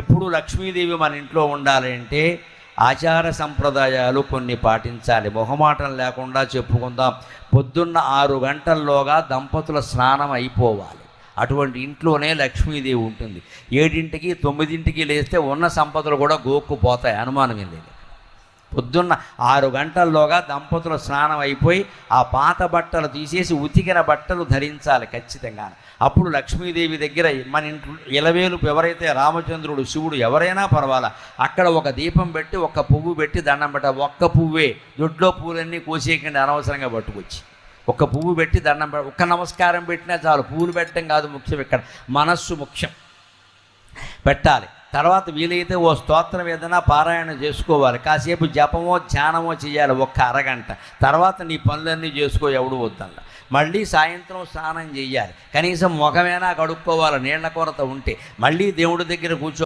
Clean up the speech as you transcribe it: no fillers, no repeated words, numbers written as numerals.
ఎప్పుడు లక్ష్మీదేవి మన ఇంట్లో ఉండాలి అంటే ఆచార సంప్రదాయాలు కొన్ని పాటించాలి. మొహమాటం లేకుండా చెప్పుకుందాం. పొద్దున్న 6 గంటల్లోగా దంపతుల స్నానం అయిపోవాలి. అటువంటి ఇంట్లోనే లక్ష్మీదేవి ఉంటుంది. 7ంటికి 9ంటికి లేస్తే ఉన్న సంపదలు కూడా గోక్కుపోతాయి, అనుమానం ఏం లేదు. పొద్దున్న 6 గంటల్లోగా దంపతుల స్నానం అయిపోయి ఆ పాత బట్టలు తీసేసి ఉతికిన బట్టలు ధరించాలి ఖచ్చితంగా. అప్పుడు లక్ష్మీదేవి దగ్గర మన ఇంట్లో ఇలవేలుపు ఎవరైతే రామచంద్రుడు, శివుడు ఎవరైనా పర్వాలా, అక్కడ ఒక దీపం పెట్టి ఒక పువ్వు పెట్టి దండం పెట్ట. ఒక్క పువ్వే, దొడ్లో పువ్వులన్నీ కోసేయకండి అనవసరంగా పట్టుకొచ్చి. ఒక పువ్వు పెట్టి దండం పెట్ట, ఒక్క నమస్కారం పెట్టినా చాలు. పువ్వులు పెట్టడం కాదు ముఖ్యం, ఇక్కడ మనస్సు ముఖ్యం. పెట్టాలి. తర్వాత వీలైతే ఓ స్తోత్రం ఏదైనా పారాయణ చేసుకోవాలి. కాసేపు జపమో ధ్యానమో చేయాలి, ఒక్క అరగంట. తర్వాత నీ పనులన్నీ చేసుకో, ఎవడు వద్దల్లా. మళ్ళీ సాయంత్రం స్నానం చేయాలి. కనీసం ముఖమైనా కడుక్కోవాలి నీళ్ల కొరత ఉంటే. మళ్ళీ దేవుడి దగ్గర కూర్చో.